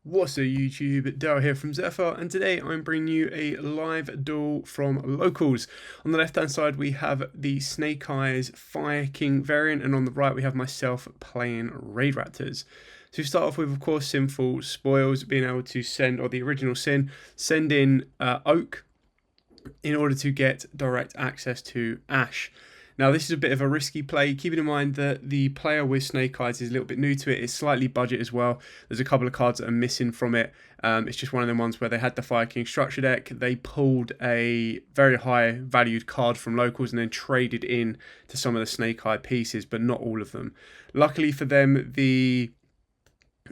What's up YouTube, Daryl here from Zephyr, and today I'm bringing you a live duel from locals. On the left hand side we have the Snake Eyes Fire King variant, and on the right we have myself playing Raidraptors. So we start off with, of course, Sinful Spoils, being able to send, or the original Sin, send in Oak in order to get direct access to Ash. Now, this is a bit of a risky play, keeping in mind that the player with Snake Eyes is a little bit new to it. It's slightly budget as well. There's a couple of cards that are missing from it. It's just one of them ones where they had the Fire King structure deck. They pulled a very high valued card from locals and then traded in to some of the Snake Eye pieces, but not all of them. Luckily for them, the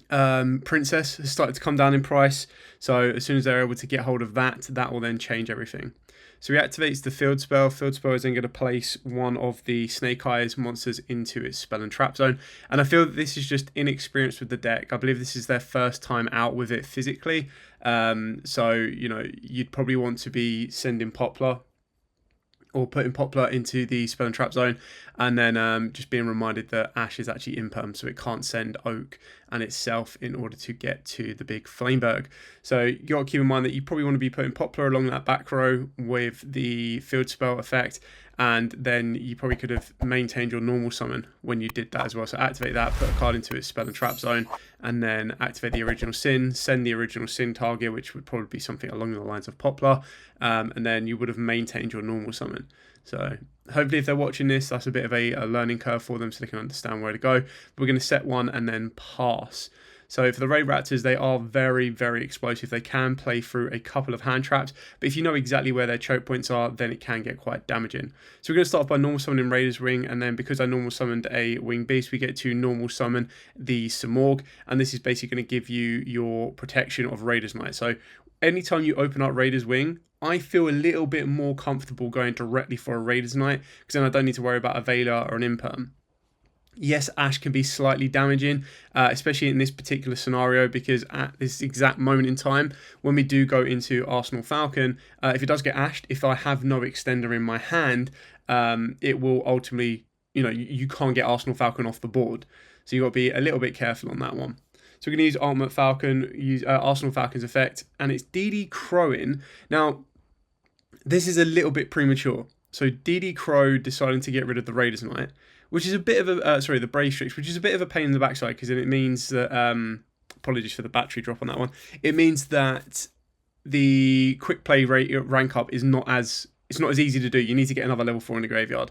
Princess has started to come down in price. So as soon as they're able to get hold of that, that will then change everything. So he activates the field spell. Field spell is then going to place one of the Snake Eyes monsters into its spell and trap zone. And I feel that this is just inexperienced with the deck. I believe this is their first time out with it physically. So, you know, you'd probably want to be sending Poplar or putting Poplar into the spell and trap zone, and then just being reminded that Ash is actually imperm, so it can't send Oak and itself in order to get to the big Flameberg. So you got to keep in mind that you probably want to be putting Poplar along that back row with the field spell effect, and then you probably could have maintained your normal summon when you did that as well. So activate that, put a card into its spell and trap zone, and then activate the original Sin, send the original Sin target, which would probably be something along the lines of Poplar, and then you would have maintained your normal summon. So hopefully if they're watching this, that's a bit of a learning curve for them so they can understand where to go. But we're going to set one and then pass. So for the Raidraptors, they are very, very explosive. They can play through a couple of hand traps, but if you know exactly where their choke points are, then it can get quite damaging. So we're going to start off by normal summoning Raider's Wing, and then because I normal summoned a Winged Beast, we get to normal summon the Samorg, and this is basically going to give you your protection of Raider's Knight. So anytime you open up Raider's Wing, I feel a little bit more comfortable going directly for a Raider's Knight, because then I don't need to worry about a Veiler or an Imperm. Yes, Ash can be slightly damaging, especially in this particular scenario, because at this exact moment in time, when we do go into Arsenal Falcon, if it does get ashed, if I have no extender in my hand, it will ultimately, you know, you can't get Arsenal Falcon off the board. So you've got to be a little bit careful on that one. So we're going to use Ultimate Falcon, use Arsenal Falcon's effect, and it's DD Crowing. Now, this is a little bit premature. So DD Crow deciding to get rid of the Raiders Knight, which is a bit of a, the Brave Strix, which is a bit of a pain in the backside, because then it means that, apologies for the battery drop on that one, it means that the quick play rank up is not as, it's not as easy to do. You need to get another level 4 in the graveyard.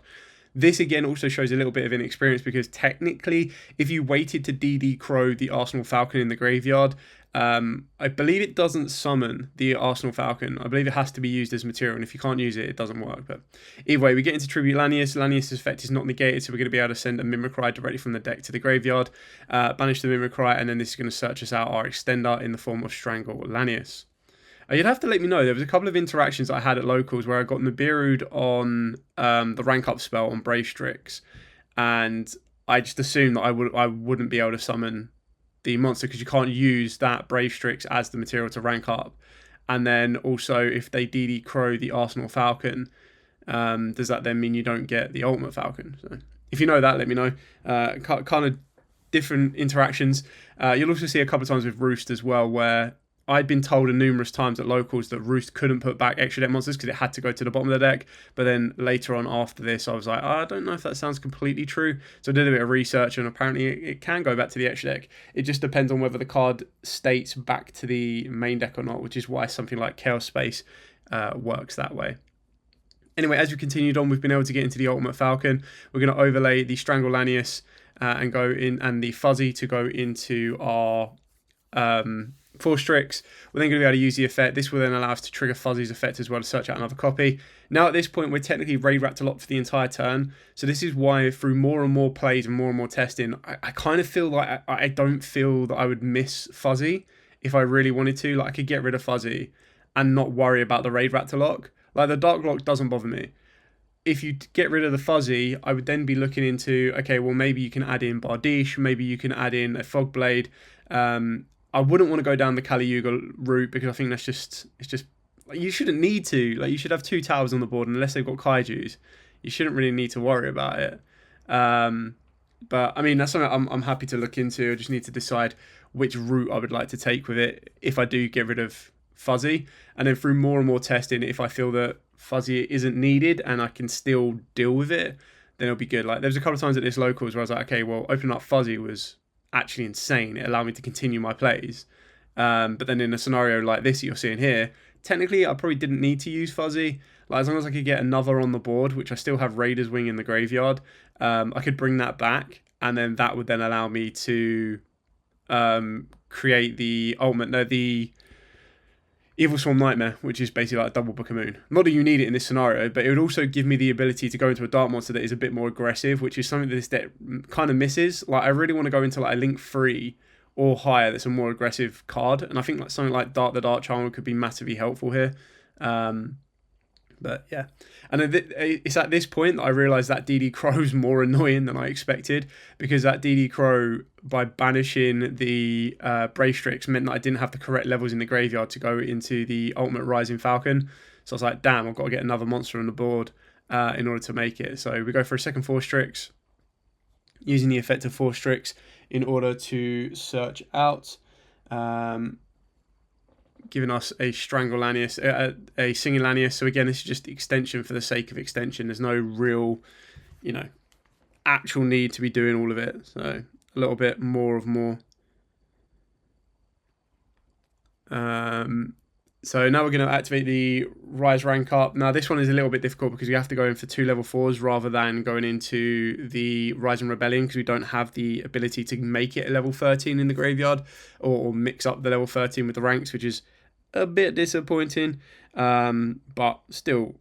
This again also shows a little bit of inexperience, because technically, if you waited to DD Crow the Arsenal Falcon in the graveyard, I believe it doesn't summon the Arsenal Falcon. I believe it has to be used as material, and if you can't use it, it doesn't work. But either way, we get into Tribute Lanius. Lanius' effect is not negated, so we're going to be able to send a Mimicry directly from the deck to the graveyard, banish the Mimicry, and then this is going to search us out our extender in the form of Strangle Lanius. You'd have to let me know. There was a couple of interactions I had at locals where I got Nibiru'd on the rank up spell on Brave Strix, and I just assumed that I wouldn't be able to summon the monster, because you can't use that Brave Strix as the material to rank up. And then also, if they DD Crow the Arsenal Falcon, does that then mean you don't get the Ultimate Falcon? So if you know that, let me know. Kind of different interactions. You'll also see a couple of times with Roost as well, where I'd been told numerous times at locals that Roost couldn't put back extra deck monsters because it had to go to the bottom of the deck. But then later on after this, I was like, I don't know if that sounds completely true. So I did a bit of research, and apparently it can go back to the extra deck. It just depends on whether the card states back to the main deck or not, which is why something like Chaos Space works that way. Anyway, as we continued on, we've been able to get into the Ultimate Falcon. We're going to overlay the Strangle Lanius and go in, and the Fuzzy to go into our 4 Strix. We're then going to be able to use the effect. This will then allow us to trigger Fuzzy's effect as well to search out another copy. Now at this point, we're technically Raidraptor locked for the entire turn. So this is why through more and more plays and more testing, I kind of feel like I don't feel that I would miss Fuzzy if I really wanted to. Like, I could get rid of Fuzzy and not worry about the Raidraptor lock. Like, the Dark Lock doesn't bother me. If you get rid of the Fuzzy, I would then be looking into, okay, well, maybe you can add in Bardiche, maybe you can add in a Fogblade. I wouldn't want to go down the Kali Yuga route, because I think that's just, it's just, like, you shouldn't need to. Like, you should have 2 towers on the board, and unless they've got Kaijus, you shouldn't really need to worry about it. But I mean, that's something I'm happy to look into. I just need to decide which route I would like to take with it if I do get rid of Fuzzy. And then through more and more testing, if I feel that Fuzzy isn't needed and I can still deal with it, then it'll be good. Like, there was a couple of times at this locals where I was like, okay, well, opening up Fuzzy was actually insane. It allowed me to continue my plays. But then in a scenario like this that you're seeing here, technically I probably didn't need to use Fuzzy. Like, as long as I could get another on the board, which I still have Raider's Wing in the graveyard, I could bring that back, and then that would then allow me to create the the Evil Swarm Nightmare, which is basically like a double Book of Moon. Not that you need it in this scenario, but it would also give me the ability to go into a Dark Monster that is a bit more aggressive, which is something that this deck kind of misses. Like, I really want to go into like a Link 3 or higher that's a more aggressive card, and I think like something like the Dark Charmer could be massively helpful here. But yeah, and it's at this point that I realised that DD Crow's more annoying than I expected, because that DD Crow, by banishing the Brave Strix, meant that I didn't have the correct levels in the graveyard to go into the Ultimate Rising Falcon. So I was like, damn, I've got to get another monster on the board in order to make it. So we go for a second 4 Strix, using the effect of 4 Strix in order to search out. Giving us a Strangle Lanius, a Singing Lanius. So again, this is just extension for the sake of extension. There's no real, actual need to be doing all of it. So a little bit more of more. So now we're going to activate the Rise Rank Up. Now this one is a little bit difficult because we have to go in for 2 level 4s rather than going into the Rising Rebellion, because we don't have the ability to make it a level 13 in the graveyard, or mix up the level 13 with the ranks, which is a bit disappointing. But still,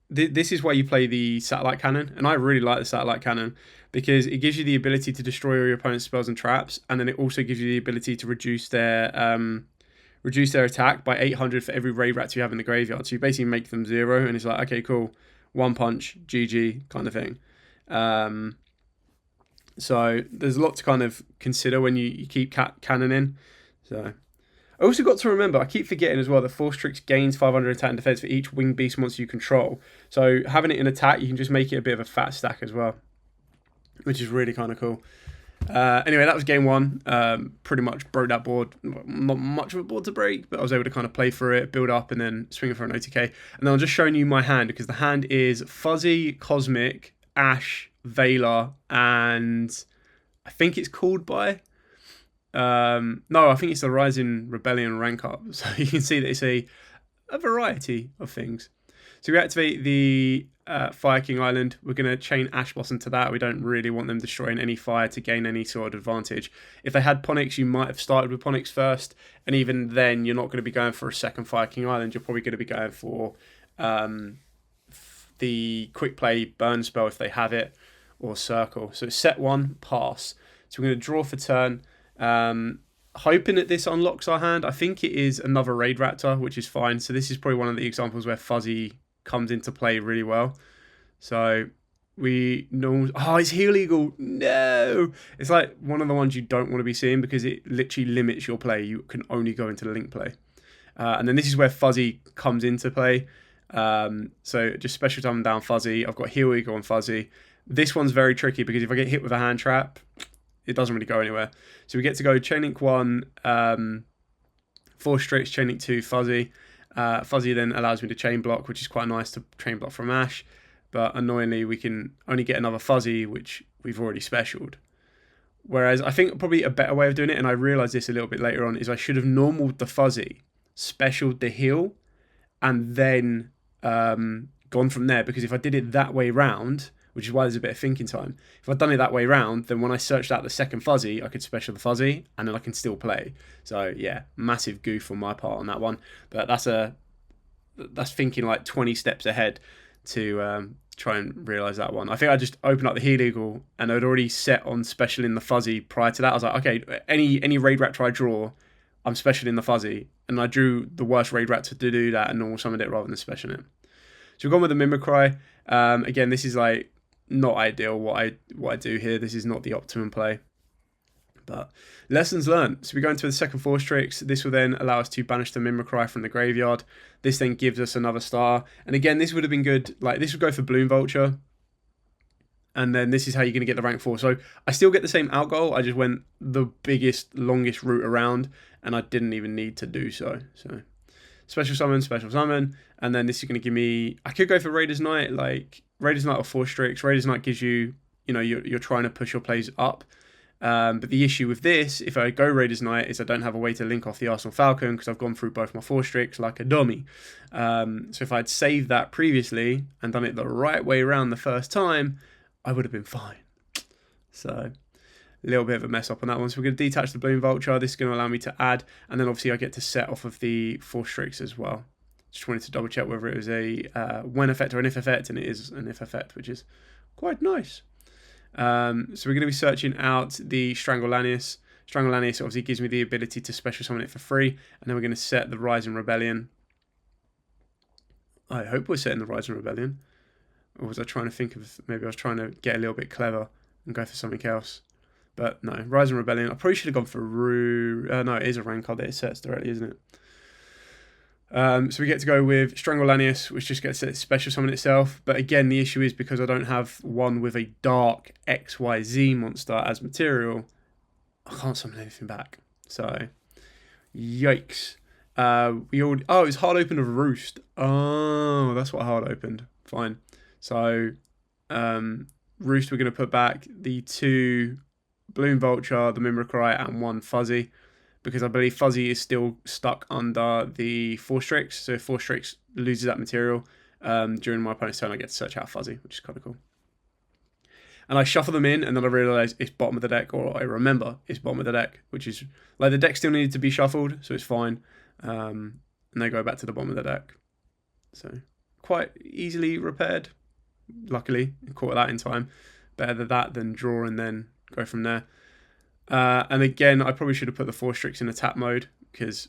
this is why you play the Satellite Cannon, and I really like the Satellite Cannon because it gives you the ability to destroy all your opponent's spells and traps, and then it also gives you the ability to reduce their attack by 800 for every Raidraptor you have in the graveyard. So you basically make them 0, and it's like, okay, cool, 1 punch, GG kind of thing. So there's a lot to kind of consider when you keep cannoning. So I also got to remember, I keep forgetting as well, that 4 Strix gains 500 attack and defense for each winged beast monster you control. So having it in attack, you can just make it a bit of a fat stack as well, which is really kind of cool. Anyway, that was game 1. Pretty much broke that board. Not much of a board to break, but I was able to kind of play through it, build up, and then swing it for an OTK. And then I'm just showing you my hand, because the hand is Fuzzy, Cosmic, Ash, Veiler, and I think it's called by... no, I think it's the Rising Rebellion rank up. So you can see that it's a variety of things. So we activate the Fire King Island. We're going to chain Ash Blossom to that. We don't really want them destroying any fire to gain any sort of advantage. If they had Ponix, you might have started with Ponix first, and even then you're not going to be going for a second Fire King Island. You're probably going to be going for the quick play burn spell if they have it, or Circle. So set 1, pass. So we're going to draw for turn. Hoping that this unlocks our hand. I think it is another Raidraptor, which is fine. So this is probably one of the examples where Fuzzy comes into play really well. So we know... Oh, it's Heal Eagle. No! It's like one of the ones you don't want to be seeing, because it literally limits your play. You can only go into the Link play. And then this is where Fuzzy comes into play. So just special time down Fuzzy. I've got Heal Eagle on Fuzzy. This one's very tricky, because if I get hit with a hand trap, it doesn't really go anywhere. So we get to go Chain Link 1, 4 Strix, Chain Link 2, Fuzzy. Fuzzy then allows me to chain block, which is quite nice to chain block from Ash. But annoyingly, we can only get another Fuzzy, which we've already specialed. Whereas I think probably a better way of doing it, and I realised this a little bit later on, is I should have normaled the Fuzzy, specialed the heal, and then gone from there. Because if I did it that way round, which is why there's a bit of thinking time, if I'd done it that way round, then when I searched out the second Fuzzy, I could special the Fuzzy, and then I can still play. So yeah, massive goof on my part on that one. But that's thinking like 20 steps ahead to try and realise that one. I think I just opened up the Heal Eagle, and I'd already set on special in the Fuzzy prior to that. I was like, okay, any Raidraptor I draw, I'm special in the Fuzzy. And I drew the worst Raidraptor to do that and normal summoned it rather than special it. So we've gone with the Mimicry. Again, this is like not ideal what I do here. This is not the optimum play. But lessons learned. So we go into the second 4 Strix. This will then allow us to banish the Mimicry from the graveyard. This then gives us another star. And again, this would have been good. Like, this would go for Bloom Vulture. And then this is how you're going to get the rank 4. So I still get the same out goal. I just went the biggest, longest route around, and I didn't even need to do so. So special summon, and then this is going to give me... I could go for Raider's Knight, like Raider's Knight or 4 Strix. Raider's Knight gives you, you're trying to push your plays up. But the issue with this, if I go Raider's Knight, is I don't have a way to link off the Arsenal Falcon because I've gone through both my 4 Strix like a dummy. So if I'd saved that previously and done it the right way around the first time, I would have been fine. So a little bit of a mess up on that one. So we're going to detach the Bloom Vulture. This is going to allow me to add, and then obviously I get to set off of the 4 Strix as well. Just wanted to double check whether it was a when effect or an if effect, and it is an if effect, which is quite nice. So we're going to be searching out the Strangle Lanius. Strangle Lanius obviously gives me the ability to special summon it for free, and then we're going to set the Rise and Rebellion. I hope we're setting the Rise and Rebellion. Or was I trying to think of, maybe I was trying to get a little bit clever and go for something else. But no, Rise and Rebellion. I probably should have gone for no, it is a rank card that it sets directly, isn't it? So we get to go with Strangle Lanius, which just gets to special summon itself. But again, the issue is because I don't have one with a dark XYZ monster as material, I can't summon anything back. So, yikes. Oh, it was hard opened of Roost. Oh, that's what hard opened. Fine. So, Roost, we're going to put back the 2 Bloom Vulture, the Mimicry, and 1 Fuzzy, because I believe Fuzzy is still stuck under the 4 Strix. So if 4 Strix loses that material during my opponent's turn, I get to search out Fuzzy, which is kind of cool. And I shuffle them in, and then I realise it's bottom of the deck, or I remember it's bottom of the deck, which is like the deck still needed to be shuffled, so it's fine. And they go back to the bottom of the deck. So quite easily repaired. Luckily, caught that in time. Better that than draw and then go from there. And again, I probably should have put the 4 Strix in attack mode, because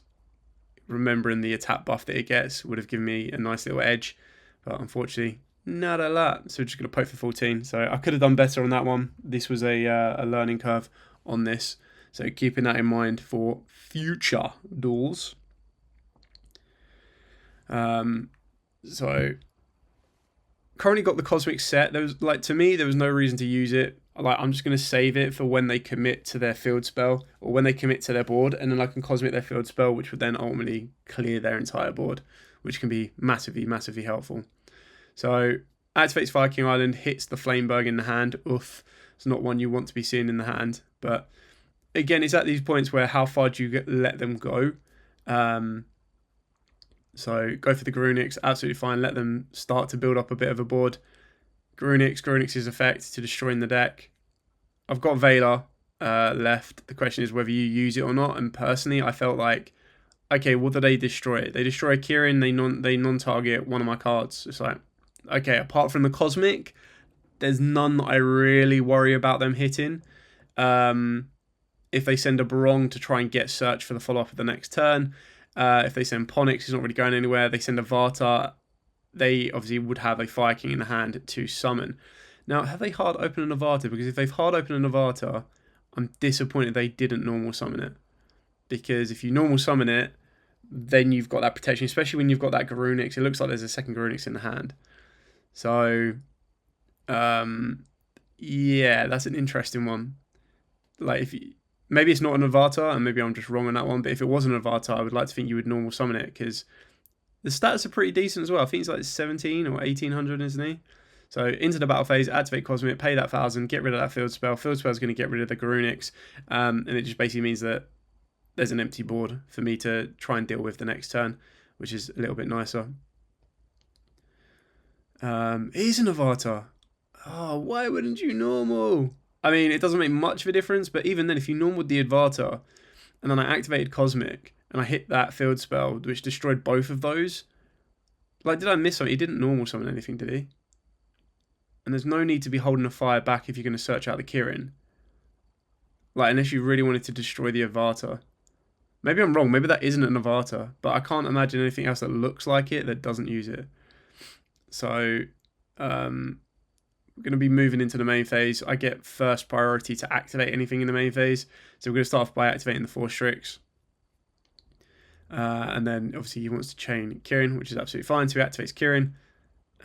remembering the attack buff that it gets would have given me a nice little edge. But unfortunately, not a lot. So we're just going to poke for 14. So I could have done better on that one. This was a learning curve on this. So keeping that in mind for future duels. So currently got the Cosmic set. There was, to me, there was no reason to use it. I'm just going to save it for when they commit to their field spell, or when they commit to their board, and then I can Cosmic their field spell, which would then ultimately clear their entire board, which can be massively, massively helpful. So activates Viking Island, hits the Flameberg in the hand. Oof, it's not one you want to be seeing in the hand. But again, it's at these points where how far do you let them go? So go for the Garunix, absolutely fine. Let them start to build up a bit of a board. Garunix's effect to destroying the deck. I've got Veiler left. The question is whether you use it or not. And personally, I felt like, okay, what do they destroy? They destroy a Kirin, they non-target one of my cards. It's like, okay, apart from the Cosmic, there's none that I really worry about them hitting. If they send a Barong to try and get search for the follow-up of the next turn, if they send Ponix, it's not really going anywhere. They send a Varta, they obviously would have a Fire King in the hand to summon. Now, have they hard opened an Avata? Because if they've hard opened an Avata, I'm disappointed they didn't normal summon it. Because if you normal summon it, then you've got that protection, especially when you've got that Garunix. It looks like there's a second Garunix in the hand. So, yeah, that's an interesting one. Like, if you, maybe it's not an Avatar, and maybe I'm just wrong on that one, but if it was an Avatar, I would like to think you would normal summon it, because the stats are pretty decent as well. I think it's like 17 or 1800, isn't he? So into the battle phase, activate Cosmic, pay that 1,000, get rid of that field spell. Field spell is going to get rid of the Garunix, and it just basically means that there's an empty board for me to try and deal with the next turn, which is a little bit nicer. It is an Avatar. Oh, why wouldn't you normal? I mean, it doesn't make much of a difference, but even then, if you normaled the Avatar, and then I activated Cosmic, and I hit that field spell, which destroyed both of those, like, did I miss something? He didn't normal summon anything, did he? And there's no need to be holding a fire back if you're going to search out the Kirin. Like, unless you really wanted to destroy the Avatar. Maybe I'm wrong. Maybe that isn't an Avatar. But I can't imagine anything else that looks like it that doesn't use it. So, we're going to be moving into the main phase. I get first priority to activate anything in the main phase. So we're going to start off by activating the 4 Strix. And then, obviously, he wants to chain Kirin, which is absolutely fine. So he activates Kirin.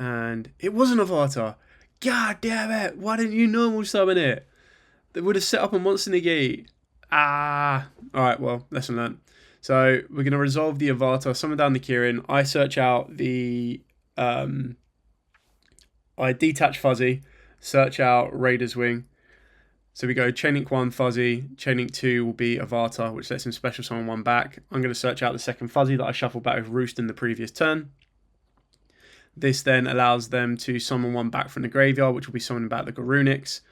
And it was an Avatar. God damn it! Why didn't you normal summon it? They would have set up a monster negate. Ah! Alright, well, lesson learned. So we're going to resolve the Avatar, summon down the Kirin. I search out the... I detach Fuzzy, search out Raider's Wing. So we go Chain Link 1, Fuzzy. Chain Link 2 will be Avatar, which lets him special summon one back. I'm going to search out the second Fuzzy that I shuffled back with Roost in the previous turn. This then allows them to summon one back from the graveyard, which will be summoning back the Garunix.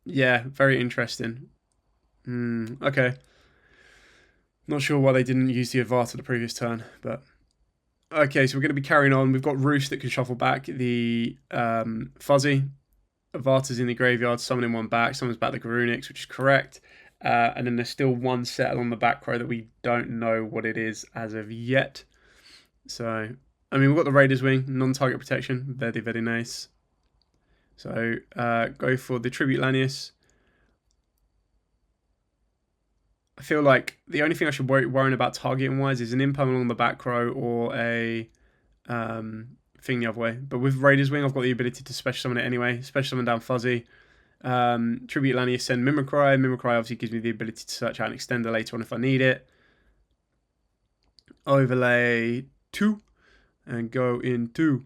Yeah, very interesting. Okay. Not sure why they didn't use the Avatar the previous turn, but... Okay, so we're going to be carrying on. We've got Roost that can shuffle back the Fuzzy. Avatar's in the graveyard, summoning one back. Summons back the Garunix, which is correct. And then there's still one settle on the back row that we don't know what it is as of yet. So... I mean, we've got the Raider's Wing, non-target protection, very, very nice. So, go for the Tribute Lanius. I feel like the only thing I should worry about targeting-wise is an impermanent on the back row or a thing the other way. But with Raider's Wing, I've got the ability to special summon it anyway. Special summon down Fuzzy. Tribute Lanius, send Mimicry. Mimicry obviously gives me the ability to search out an extender later on if I need it. Overlay 2. And go into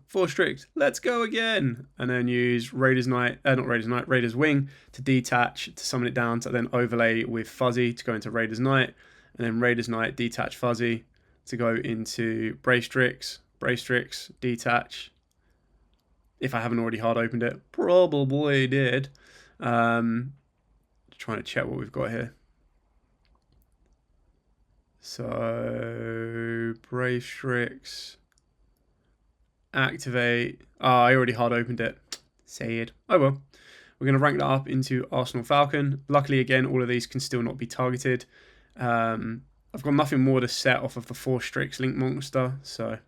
4 Strix. Let's go again. And then use Raider's Wing to detach, to summon it down, to then overlay with Fuzzy to go into Raider's Knight. And then Raider's Knight, detach Fuzzy to go into Brave Strix, detach. If I haven't already hard opened it, probably did. Trying to check what we've got here. So, Brave Strix, activate. I already hard opened it. Sad. Oh well. We're going to rank that up into Arsenal Falcon. Luckily, again, all of these can still not be targeted. I've got nothing more to set off of the 4 Strix Link Monster, so I'm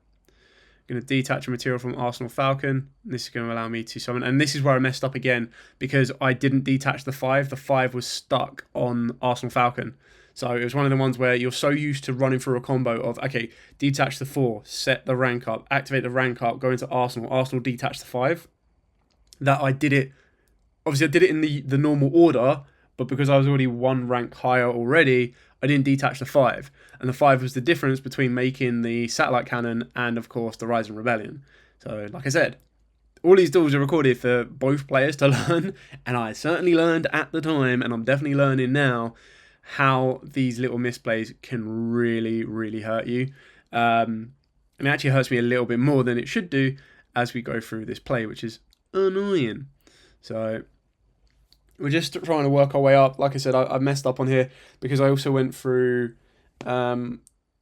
going to detach a material from Arsenal Falcon. This is going to allow me to summon, and this is where I messed up again, because I didn't detach the 5. The 5 was stuck on Arsenal Falcon. So it was one of the ones where you're so used to running through a combo of, okay, detach the 4, set the rank up, activate the rank up, go into Arsenal, detach the 5, that I did it, obviously I did it in the normal order, but because I was already 1 rank higher already, I didn't detach the 5. And the 5 was the difference between making the Satellite Cannon and, of course, the Rising Rebellion. So, like I said, all these duels are recorded for both players to learn, and I certainly learned at the time, and I'm definitely learning now, how these little misplays can really, really hurt you. And it actually hurts me a little bit more than it should do as we go through this play, which is annoying. So we're just trying to work our way up. Like I said, I messed up on here because I also went through... I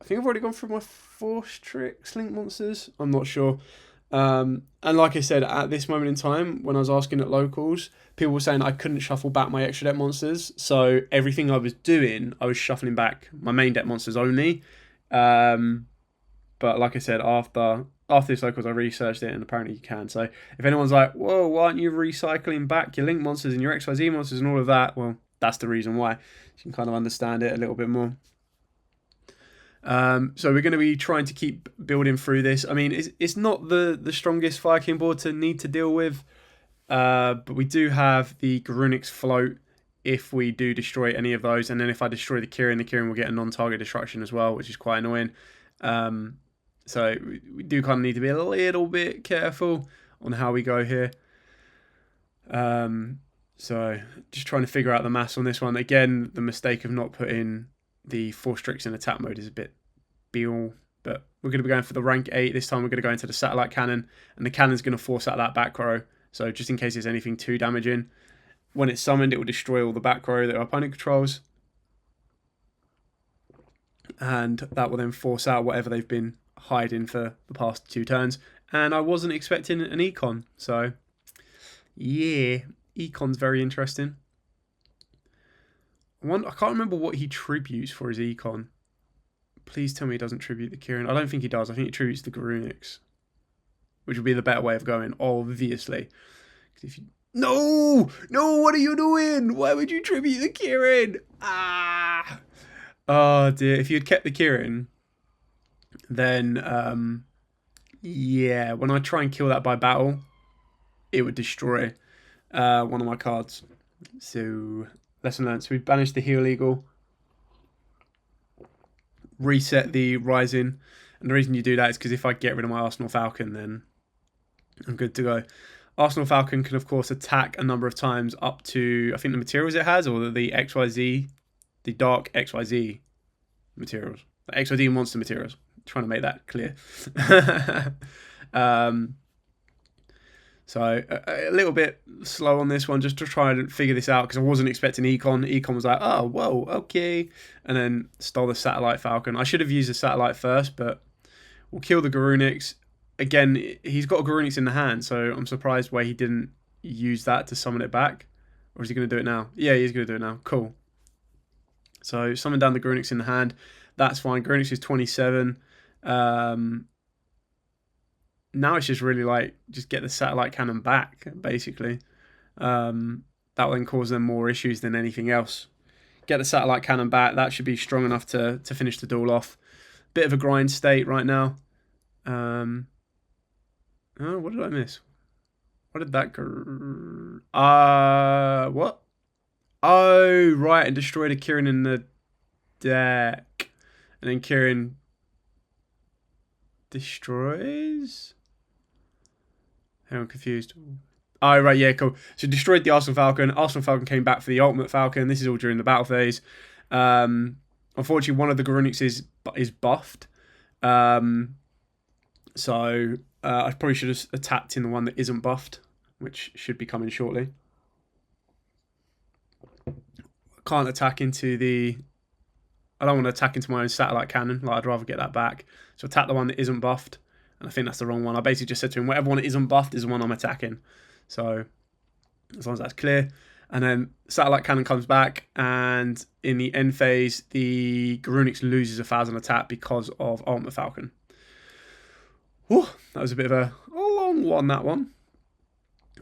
think I've already gone through my 4 Strix Link Monsters. I'm not sure. And like I said, at this moment in time, when I was asking at locals, people were saying I couldn't shuffle back my extra deck monsters. So everything I was doing, I was shuffling back my main deck monsters only. But like I said, after this locals, I researched it, and apparently you can. So if anyone's like, whoa, why aren't you recycling back your Link monsters and your XYZ monsters and all of that? Well, that's the reason why. You can kind of understand it a little bit more. So we're going to be trying to keep building through this. I mean, it's not the strongest Fire King board to need to deal with, but we do have the Garunix float if we do destroy any of those, and then if I destroy the Kirin will get a non-target destruction as well, which is quite annoying. So we do kind of need to be a little bit careful on how we go here. So just trying to figure out the maths on this one. Again, the mistake of not putting the 4 Strix in attack mode is a bit beal, but we're going to be going for the rank 8. This time we're going to go into the Satellite Cannon, and the cannon's going to force out that back row. So just in case there's anything too damaging, when it's summoned, it will destroy all the back row that our opponent controls. And that will then force out whatever they've been hiding for the past 2 turns. And I wasn't expecting an Econ, so yeah, Econ's very interesting. I can't remember what he tributes for his Econ. Please tell me he doesn't tribute the Kirin. I don't think he does. I think he tributes the Garunix, which would be the better way of going, obviously. If you... No! No, what are you doing? Why would you tribute the Kirin? Ah! Oh, dear. If you had kept the Kirin, then... Yeah, when I try and kill that by battle, it would destroy one of my cards. So, lesson learned. So we banished the Heal Eagle, reset the Rising, and the reason you do that is because if I get rid of my Arsenal Falcon, then I'm good to go. Arsenal Falcon can, of course, attack a number of times up to, I think, the materials it has, or the XYZ, the Dark XYZ materials. The XYZ monster materials. I'm trying to make that clear. So a little bit slow on this one, just to try and figure this out, because I wasn't expecting Econ. Econ was like, oh, whoa, okay. And then stole the Satellite Falcon. I should have used the Satellite first, but we'll kill the Garunix. Again, he's got a Garunix in the hand, so I'm surprised why he didn't use that to summon it back. Or is he going to do it now? Yeah, he's going to do it now. Cool. So summon down the Garunix in the hand. That's fine. Garunix is 27. Now it's just really like, just get the satellite cannon back, basically. That will then cause them more issues than anything else. Get the satellite cannon back. That should be strong enough to finish the duel off. Bit of a grind state right now. Oh, what did I miss? What did that go? What? Oh, right, and destroyed a Kirin in the deck. And then Kirin destroys? I'm confused. Oh, right, yeah, cool. So destroyed the Arsenal Falcon. Arsenal Falcon came back for the Ultimate Falcon. This is all during the battle phase. Unfortunately, one of the Garunix is buffed. So I probably should have attacked in the one that isn't buffed, which should be coming shortly. Can't attack into the... I don't want to attack into my own satellite cannon. Like, I'd rather get that back. So attack the one that isn't buffed. And I think that's the wrong one. I basically just said to him, whatever one that isn't buffed is the one I'm attacking. So as long as that's clear. And then satellite cannon comes back. And in the end phase, the Garunix loses 1,000 attack because of Ultimate Falcon. Whew, that was a bit of a long one, that one.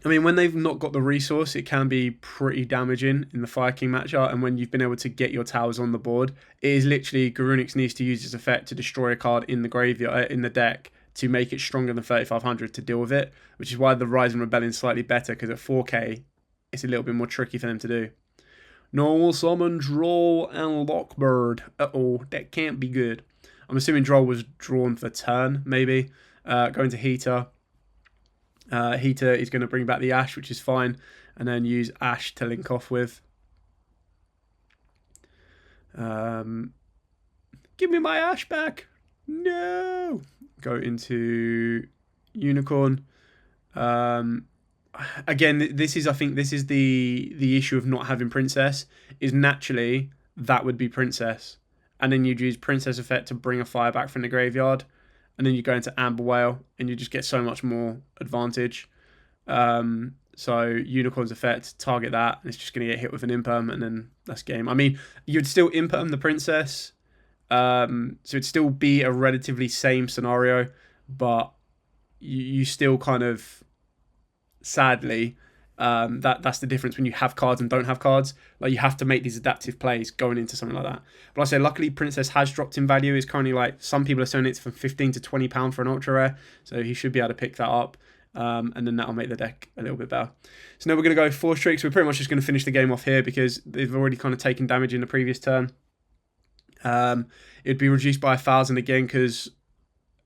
I mean, when they've not got the resource, it can be pretty damaging in the Fire King matchup. And when you've been able to get your towers on the board, it is literally Garunix needs to use its effect to destroy a card in the graveyard, in the deck, to make it stronger than 3,500 to deal with it. Which is why the Rising Rebellion is slightly better, because at 4k, it's a little bit more tricky for them to do. Normal summon, Droll, and Lockbird. Uh-oh, that can't be good. I'm assuming Droll was drawn for turn, maybe. Going to Heater. Heater is going to bring back the Ash, which is fine, and then use Ash to link off with. Give me my Ash back. No. Go into Unicorn. Again, this is, I think this is the issue of not having Princess, is naturally that would be Princess. And then you'd use Princess effect to bring a fire back from the graveyard. And then you go into Amber Whale, and you just get so much more advantage. So Unicorn's effect, target that, and it's just going to get hit with an Imperm, and then that's game. I mean, you'd still Imperm the Princess, so it'd still be a relatively same scenario, but you still kind of, sadly, that's the difference when you have cards and don't have cards. Like, you have to make these adaptive plays going into something like that. But I say, luckily, Princess has dropped in value. It's currently like, some people are selling it from £15 to £20 for an ultra rare, so he should be able to pick that up, and then that'll make the deck a little bit better. So now we're going to go 4 streaks. We're pretty much just going to finish the game off here because they've already kind of taken damage in the previous turn. It'd be reduced by 1,000 again because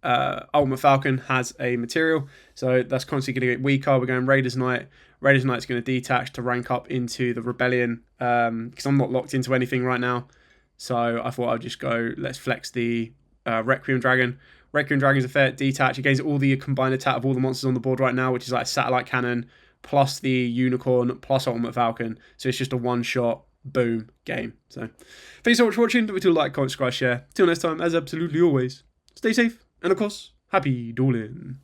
Ultimate Falcon has a material, so that's constantly going to get weaker. We're going Raiders Knight. Raiders Knight's going to detach to rank up into the Rebellion, because I'm not locked into anything right now. So I thought I'd just go, let's flex the Requiem Dragon. Requiem Dragon's effect, detach. It gains all the combined attack of all the monsters on the board right now, which is like a satellite cannon, plus the Unicorn, plus Ultimate Falcon. So it's just a one-shot, boom, game. So thanks so much for watching. Don't forget to like, comment, subscribe, share. Till next time, as absolutely always, stay safe, and of course, happy dueling.